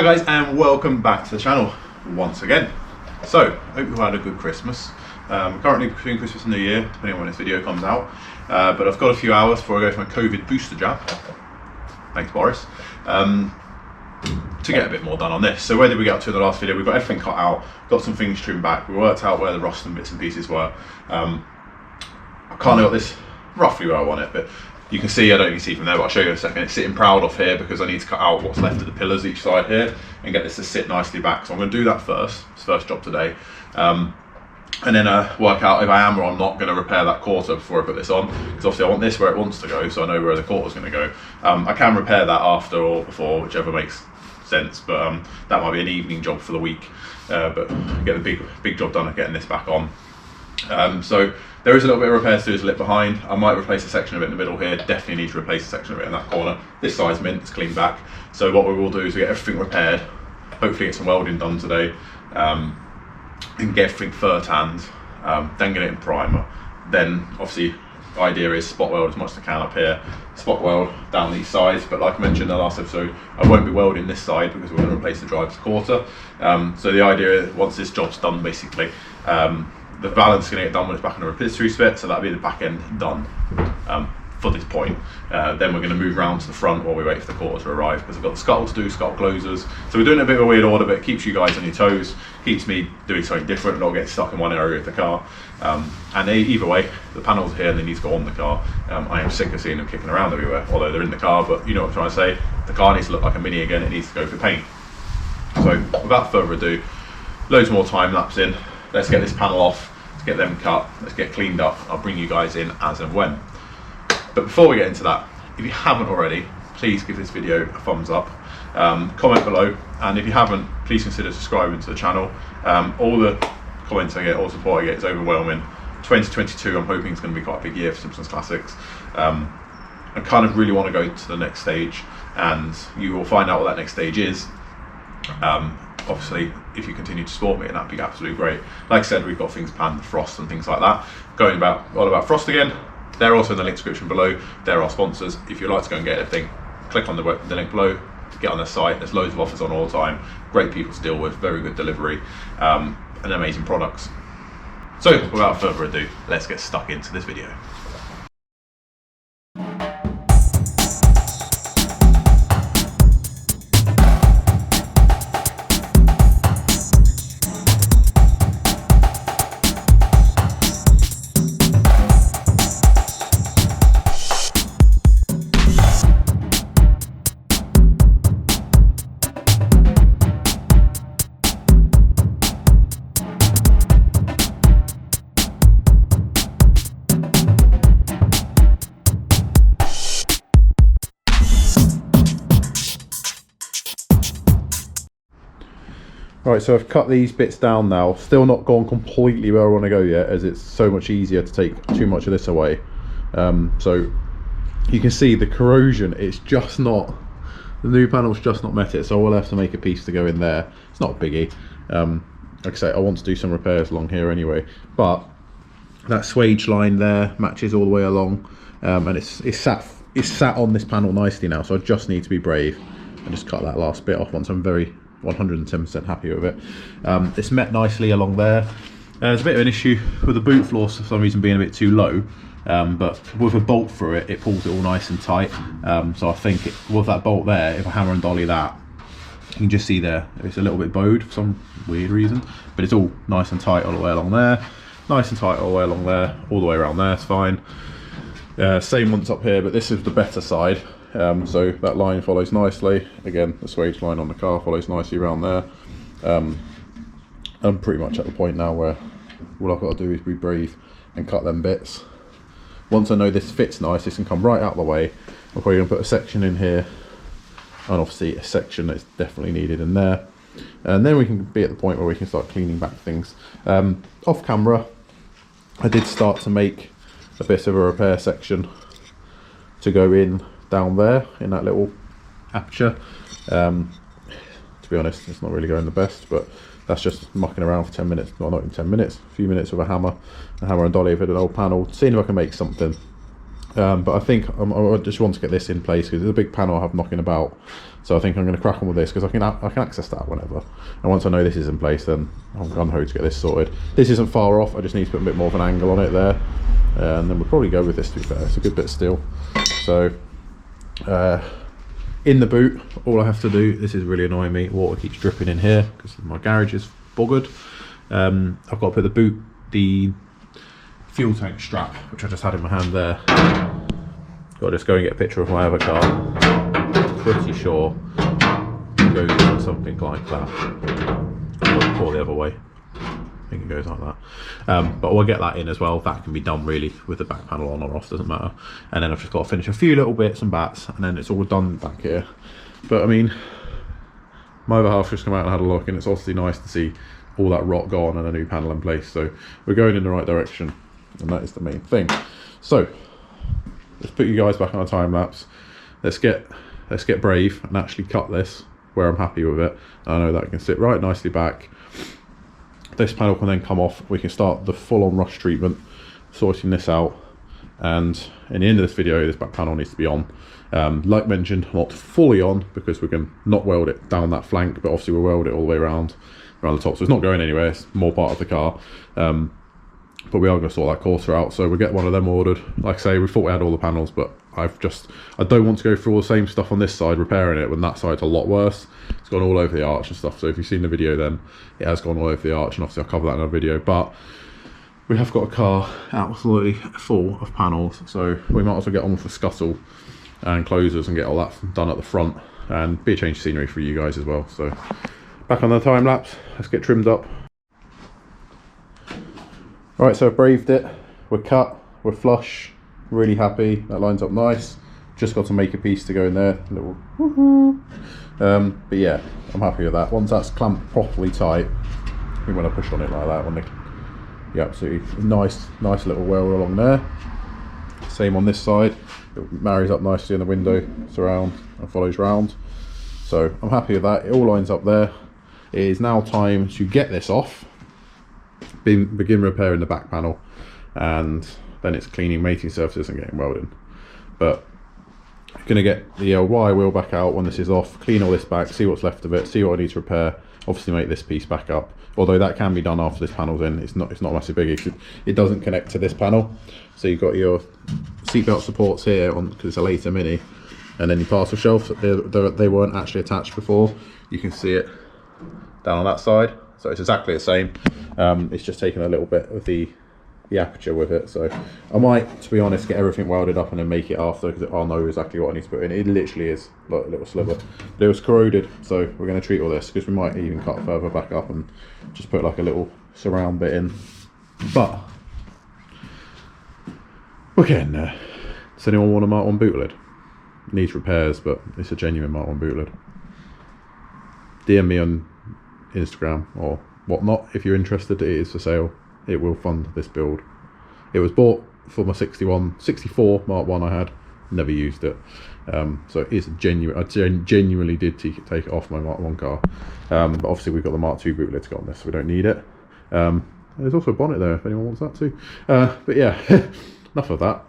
Hi guys, and welcome back to the channel once again. So, hope you had a good Christmas. Currently between Christmas and New Year, depending on when this video comes out. But I've got a few hours before I go for my COVID booster jab. Thanks, Boris. To get a bit more done on this. So where did we get up to in the last video? We've got everything cut out, got some things trimmed back. We worked out where the rust and bits and pieces were. I kind of got this roughly where I want it, but you can see, I don't even see from there, but I'll show you in a second. It's sitting proud off here because I need to cut out what's left of the pillars each side here and get this to sit nicely back. So I'm going to do that first. It's the first job today. And then work out if I am or I'm not going to repair that quarter before I put this on, because obviously I want this where it wants to go, so I know where the quarter's going to go. I can repair that after or before, whichever makes sense, but that might be an evening job for the week. But get the big job done of getting this back on. So there is a little bit of repair to do, there's a lip behind. I might replace a section of it in the middle here, definitely need to replace a section of it in that corner. This side's mint, it's clean back. So what we will do is we get everything repaired, hopefully get some welding done today, and get everything fur tanned, then get it in primer. Then obviously the idea is spot weld as much as I can up here, spot weld down these sides, but like I mentioned in the last episode, I won't be welding this side because we're going to replace the driver's quarter. So the idea is once this job's done basically, the valance is going to get done when it's back on a rotisserie spit, so that'll be the back end done for this point. Then we're going to move around to the front while we wait for the quarter to arrive, because I've got the scuttle to do, scuttle closers. So we're doing a bit of a weird order, but it keeps you guys on your toes, keeps me doing something different, not getting stuck in one area of the car. And either way, the panels are here and they need to go on the car. I am sick of seeing them kicking around everywhere, although they're in the car, but you know what I'm trying to say. The car needs to look like a Mini again, it needs to go for paint. So without further ado, loads more time lapse in. Let's get this panel off. Let's get them cut, let's get cleaned up. I'll bring you guys in as and when. But before we get into that, if you haven't already, please give this video a thumbs up, comment below, and if you haven't, please consider subscribing to the channel. All the comments I get, all the support I get is overwhelming. 2022 I'm hoping is going to be quite a big year for Simpsons Classics. I kind of really want to go to the next stage, and you will find out what that next stage is. Obviously, if you continue to support me, and that'd be absolutely great. Like I said, we've got things planned, Frost and things like that. Going all about Frost again. They're also in the link description below. They're our sponsors. If you'd like to go and get anything, click on the link below, get on their site. There's loads of offers on all the time. Great people to deal with, very good delivery, and amazing products. So without further ado, let's get stuck into this video. Right, so I've cut these bits down now, still not gone completely where I want to go yet, as it's so much easier to take too much of this away. So you can see the corrosion, it's just not, the new panel's just not met it, so I will have to make a piece to go in there. It's not a biggie. Like I say, I want to do some repairs along here anyway, but that swage line there matches all the way along, and it's sat on this panel nicely now, so I just need to be brave and just cut that last bit off once I'm very 110% happy with it. It's met nicely along there. There's a bit of an issue with the boot floor for some reason being a bit too low, but with a bolt through it, it pulls it all nice and tight. So I think with that bolt there, if I hammer and dolly that, you can just see there, it's a little bit bowed for some weird reason, but it's all nice and tight all the way along there, nice and tight all the way along there, all the way around there, it's fine. Same ones up here, but this is the better side. So that line follows nicely. Again, the swage line on the car follows nicely around there. I'm pretty much at the point now where all I've got to do is be brave and cut them bits. Once I know this fits nice, this can come right out of the way. I'm probably going to put a section in here, and obviously a section that's definitely needed in there. And then we can be at the point where we can start cleaning back things. Off camera, I did start to make a bit of a repair section to go in down there in that little aperture. To be honest, it's not really going the best, but that's just mucking around for 10 minutes, well, not even 10 minutes, a few minutes with a hammer and dolly with an old panel, seeing if I can make something. But I think I just want to get this in place because it's a big panel I have knocking about. So I think I'm going to crack on with this because I can access that whenever. And once I know this is in place, then I'm gung-ho to get this sorted. This isn't far off, I just need to put a bit more of an angle on it there. And then we'll probably go with this, to be fair. It's a good bit of steel. So in the boot, all I have to do, this is really annoying me, water keeps dripping in here because my garage is buggered. I've got to put the fuel tank strap, which I just had in my hand there. Got to just go and get a picture of my other car. Pretty sure it goes into something like that, or the other way. I think it goes like that. But we'll get that in as well. That can be done really with the back panel on or off, doesn't matter. And then I've just got to finish a few little bits and bats, and then it's all done back here. But I mean, my other half just come out and had a look, and it's obviously nice to see all that rot gone and a new panel in place. So we're going in the right direction, and that is the main thing. So let's put you guys back on a time lapse. Let's get brave and actually cut this where I'm happy with it. I know that can sit right nicely back. This panel can then come off. We can start the full-on rush treatment, sorting this out. And in the end of this video, this back panel needs to be on. Like mentioned, not fully on because we're going to not weld it down that flank, but obviously we'll weld it all the way around the top. So it's not going anywhere, it's more part of the car. But we are going to sort that quarter out, so we'll get one of them ordered. Like I say, we thought we had all the panels, but I don't want to go through all the same stuff on this side repairing it when that side's a lot worse. It's gone all over the arch and stuff, so if you've seen the video then it has gone all over the arch, and obviously I'll cover that in a video. But we have got a car absolutely full of panels, so we might as well get on with the scuttle and closers and get all that done at the front, and be a change of scenery for you guys as well. So back on the time lapse, let's get trimmed up. Right, so I've braved it, we're cut, we're flush, really happy, that lines up nice. Just got to make a piece to go in there, a little woohoo. But yeah, I'm happy with that. Once that's clamped properly tight, I think when I push on it like that, yeah, absolutely nice little well along there. Same on this side, it marries up nicely in the window, surround and follows round. So I'm happy with that, it all lines up there. It is now time to get this off. Begin repairing the back panel, and then it's cleaning mating surfaces and getting welding. But I'm going to get the wire wheel back out when this is off, clean all this back, see what's left of it, see what I need to repair, obviously make this piece back up. Although that can be done after this panel's in, it's not a massive biggie. It doesn't connect to this panel, so you've got your seatbelt supports here on, because it's a later Mini, and then your parcel shelf. They weren't actually attached before. You can see it down on that side. So it's exactly the same. It's just taken a little bit of the aperture with it. So I might, to be honest, get everything welded up and then make it after, because I'll know exactly what I need to put in. It literally is like a little sliver. But it was corroded, so we're going to treat all this, because we might even cut further back up and just put like a little surround bit in. But we're getting there. Does anyone want a Mark 1 boot lid? It needs repairs, but it's a genuine Mark 1 boot lid. DM me on Instagram or whatnot if you're interested. It is for sale. It will fund this build. It was bought for my 64 Mark 1 I had, never used it. So it is genuine. I genuinely did take it off my Mark 1 car. But obviously we've got the Mark 2 boot lid to go on this, so we don't need it. There's also a bonnet there if anyone wants that too. But yeah, enough of that.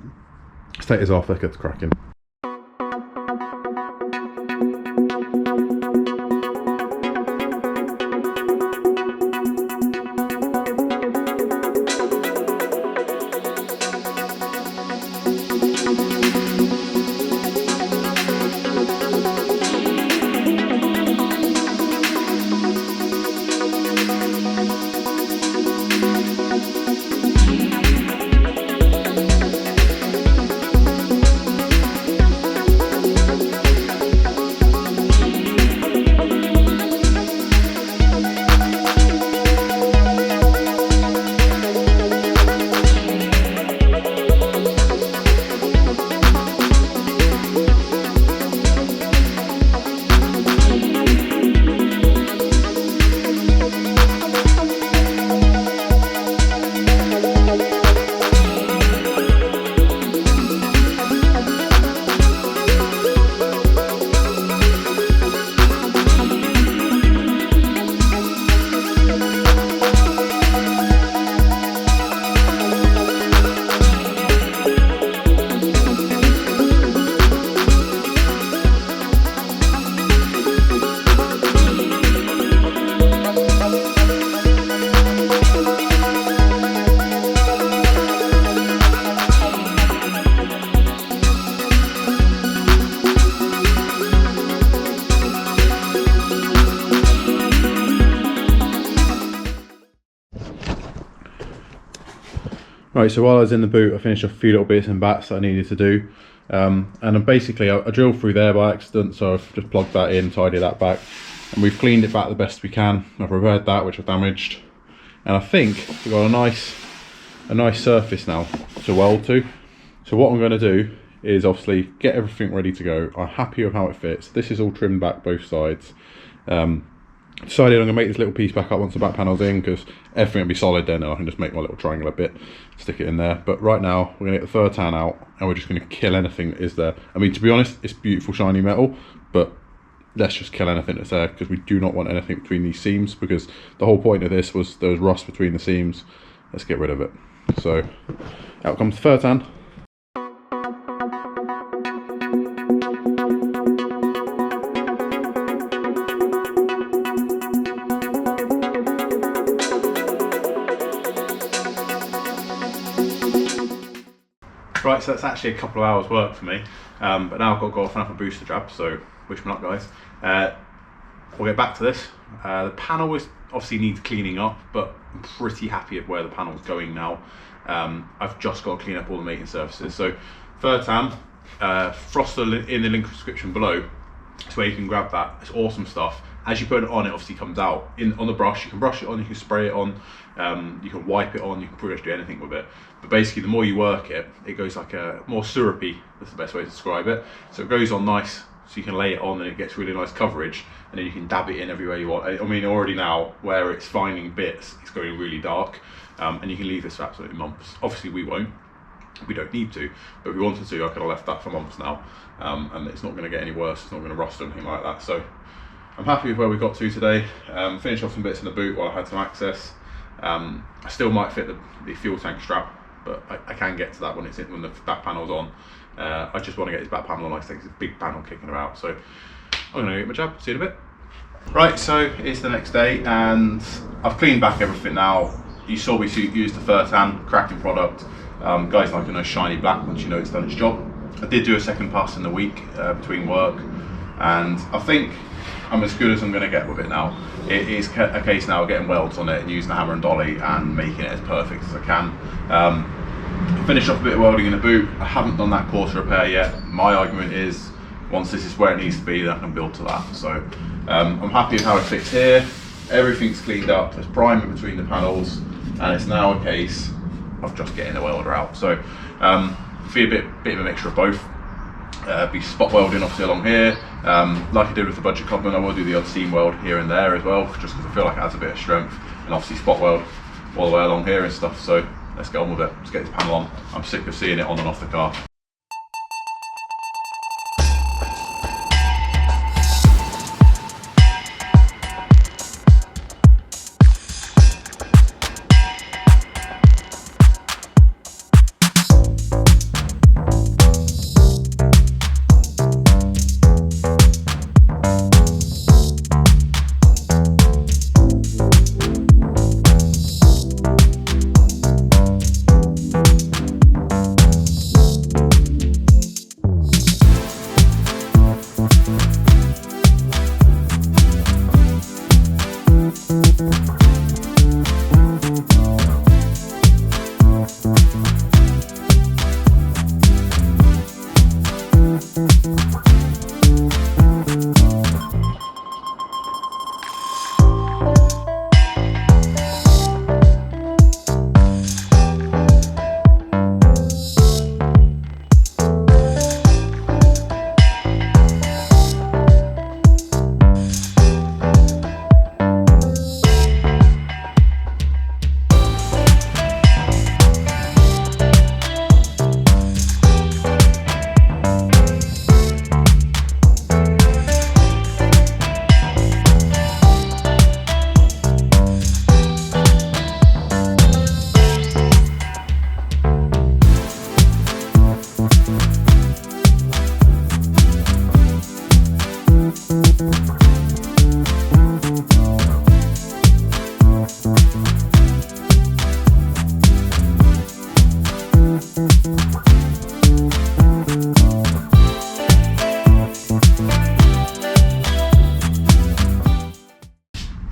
Let's take this off, let's get to cracking. Right, so while I was in the boot, I finished off a few little bits and bats that I needed to do. And basically I drilled through there by accident, so I've just plugged that in, tidied that back, and we've cleaned it back the best we can. I've repaired that, which I damaged, and I think we've got a nice surface now to weld to. So what I'm going to do is obviously get everything ready to go. I'm happy with how it fits. This is all trimmed back both sides. Decided I'm going to make this little piece back up once the back panel's in, because everything will be solid then. I can just make my little triangular bit, stick it in there. But right now we're going to get the fur tan out, and we're just going to kill anything that is there. I mean, to be honest, it's beautiful shiny metal, but let's just kill anything that's there, because we do not want anything between these seams, because the whole point of this was there was rust between the seams. Let's get rid of it. So out comes the fur tan. Right, so that's actually a couple of hours work for me, but now I've got to go off and have a booster jab, so wish me luck, guys. We'll get back to this. The panel obviously needs cleaning up, but I'm pretty happy with where the panel's going now. I've just got to clean up all the mating surfaces. So fur tan, frost in the link description below, so where you can grab that. It's awesome stuff. As you put it on, it obviously comes out on the brush. You can brush it on, you can spray it on, you can wipe it on, you can pretty much do anything with it. But basically, the more you work it, it goes like a more syrupy. That's the best way to describe it. So it goes on nice, so you can lay it on, and it gets really nice coverage, and then you can dab it in everywhere you want. I mean, already now, where it's finding bits, it's going really dark, and you can leave this for absolutely months. Obviously, we won't. We don't need to, but if we wanted to, I could have left that for months now, and it's not going to get any worse. It's not going to rust or anything like that. So I'm happy with where we got to today. Finished off some bits in the boot while I had some access. I still might fit the fuel tank strap, but I can get to that when the back panel's on. I just want to get this back panel on. I think it's a big panel kicking about, so I'm going to get my jab. See you in a bit. Right, so it's the next day, and I've cleaned back everything now. You saw we used the fur tan, cracking product. Guys like a nice shiny black once you know it's done its job. I did do a second pass in the week between work, and I think I'm as good as I'm going to get with it now. It is a case now of getting welds on it and using the hammer and dolly and making it as perfect as I can. I finished off a bit of welding in the boot. I haven't done that course repair yet. My argument is, once this is where it needs to be, then I can build to that. So I'm happy with how it fits here. Everything's cleaned up. There's primer between the panels, and it's now a case of just getting the welder out. So be a bit of a mixture of both. Be spot welding obviously along here, like I did with the budget Codman. I will do the odd seam weld here and there as well, just because I feel like it adds a bit of strength, and obviously spot weld all the way along here and stuff. So let's get on with it. Let's get this panel on. I'm sick of seeing it on and off the car.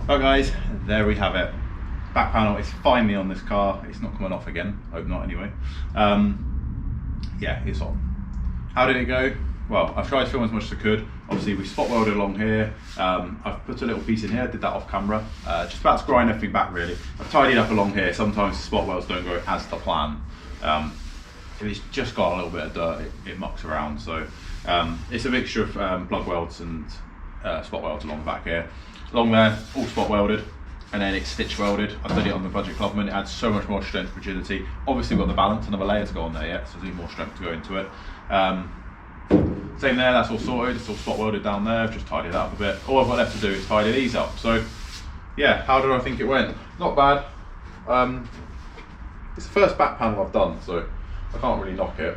Right guys, there we have it. back panel is finally on this car. It's not coming off again, hope not anyway. Yeah, it's on. How did it go? Well, I've tried to film as much as I could. Obviously we spot welded along here. I've put a little piece in here, did that off camera. Just about to grind everything back really. I've tidied up along here. Sometimes the spot welds don't go as the plan. If it's just got a little bit of dirt, it mucks around. So it's a mixture of plug welds and spot welds along the back here. Along there, all spot welded, and then it's stitch welded. I did it on the Budget Clubman. It adds so much more strength, rigidity. Obviously we've got the balance, another layer to go on there yet, so there's even more strength to go into it. Same there, that's all sorted. It's all spot welded down there. I've just tidied that up a bit. All I've got left to do is tidy these up. So yeah, how did I think it went? Not bad. It's the first back panel I've done, so I can't really knock it.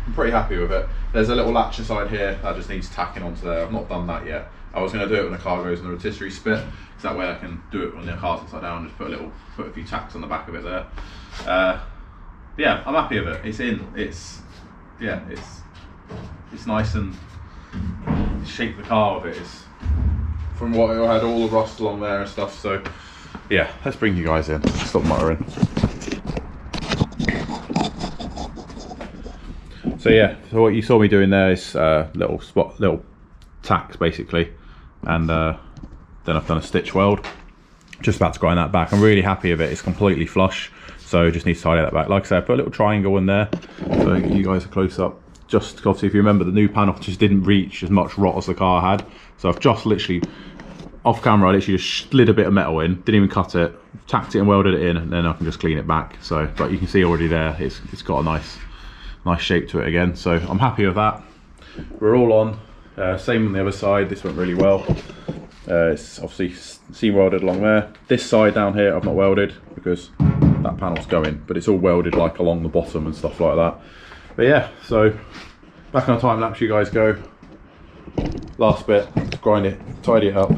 I'm pretty happy with it. There's a little latch inside here that just needs tacking onto there. I've not done that yet. I was going to do it when the car goes in the rotisserie spit, because that way I can do it when the car's upside down. Just put a few tacks on the back of it there. Yeah, I'm happy with it. It's in. It's nice, and shape the car with it. It's from what I had all the rust along there and stuff. So yeah, let's bring you guys in. Stop muttering. So yeah, so what you saw me doing there is little tacks basically, and then I've done a stitch weld. Just about to grind that back. I'm really happy with it. It's completely flush, so just need to tidy that back. Like I said, I put a little triangle in there so you guys are close up. Just obviously, if you remember, the new panel just didn't reach as much rot as the car had, so I've just literally off camera, I literally just slid a bit of metal in, didn't even cut it, tacked it and welded it in, and then I can just clean it back. So, but you can see already there, it's got a nice shape to it again. So I'm happy with that. We're all on. Same on the other side. This went really well. It's obviously seam welded along there. This side down here I've not welded because that panel's going, but it's all welded like along the bottom and stuff like that. But yeah, so back on a time lapse you guys go. Last bit, grind it, tidy it up.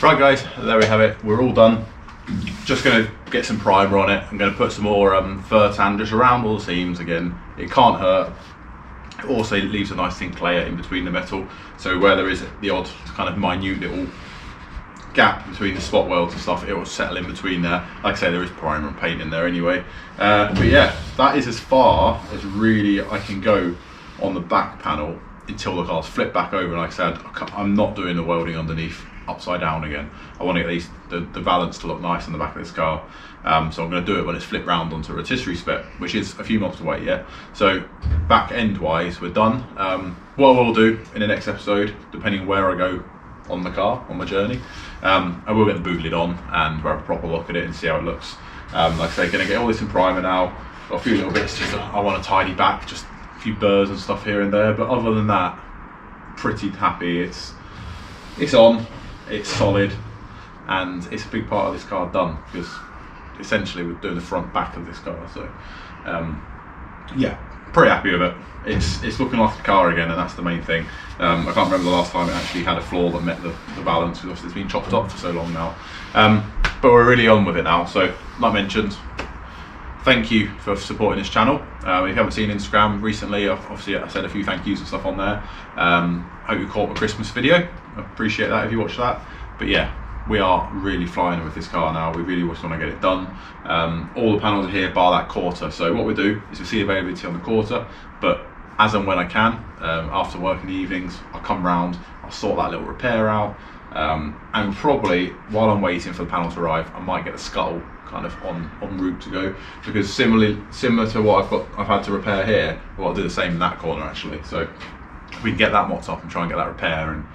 Right guys, there we have it. We're all done. Just going to get some primer on it. I'm going to put some more fur tan just around all the seams again. It can't hurt. It also leaves a nice thin layer in between the metal, so where there is the odd kind of minute little gap between the spot welds and stuff, it will settle in between there. Like I say, there is primer and paint in there anyway. But yeah, that is as far as really I can go on the back panel until the car's flipped back over. Like I said, I'm not doing the welding underneath upside down again. I want to get the valance to look nice on the back of this car, so I'm going to do it when it's flipped round onto a rotisserie spit, which is a few months away yet. So back end wise we're done. What I will do in the next episode, depending where I go on the car on my journey, I will get the boot lid on and we'll have a proper look at it and see how it looks. Like I say, going to get all this in primer now. Got a few little bits just I want to tidy back, just a few burrs and stuff here and there, but other than that, pretty happy. It's on. It's solid, and it's a big part of this car done, because essentially we're doing the front back of this car. So yeah, pretty happy with it. It's looking like a car again, and that's the main thing. I can't remember the last time it actually had a flaw that met the balance, because obviously it's been chopped up for so long now. But we're really on with it now. So like mentioned, thank you for supporting this channel. If you haven't seen Instagram recently, obviously I said a few thank yous and stuff on there. Hope you caught the Christmas video. I appreciate that if you watched that. But yeah, we are really flying with this car now. We really just want to get it done. All the panels are here bar that quarter. So what we do is we see availability on the quarter, but as and when I can, after work in the evenings, I'll come round, I'll sort that little repair out. And probably while I'm waiting for the panel to arrive, I might get the scuttle kind of en route to go, because similar to what I've had to repair here, well, I'll do the same in that corner actually. So we can get that mocked up and try and get that repair. And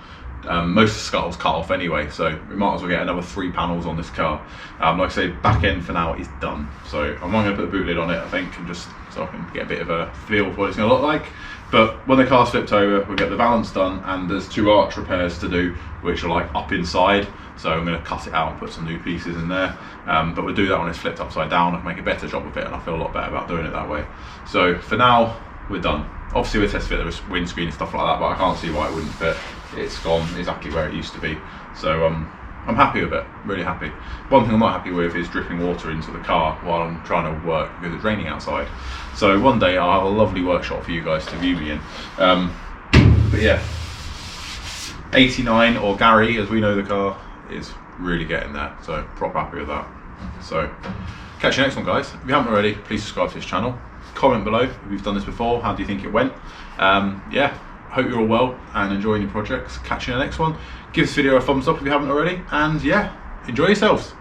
most of the scuttle's cut off anyway, so we might as well get another 3 panels on this car. Like I say, back end for now is done. So I'm not going to put the boot lid on it, I think, and just so I can get a bit of a feel for what it's going to look like. But when the car's flipped over, we'll get the valance done, and there's 2 arch repairs to do, which are like up inside. So I'm going to cut it out and put some new pieces in there. But we'll do that when it's flipped upside down. I can make a better job of it, and I feel a lot better about doing it that way. So for now, we're done. Obviously we'll test fit the windscreen and stuff like that, but I can't see why it wouldn't fit. It's gone exactly where it used to be. So I'm happy with it, really happy. One thing I'm not happy with is dripping water into the car while I'm trying to work because it's raining outside. So one day I'll have a lovely workshop for you guys to view me in. But yeah, 89, or Gary as we know the car, is really getting there. So proper happy with that. So catch you next one, guys. If you haven't already, please subscribe to this channel. Comment below if you've done this before. How do you think it went? Yeah, hope you're all well and enjoying your projects. Catch you in the next one. Give this video a thumbs up if you haven't already, and yeah, enjoy yourselves.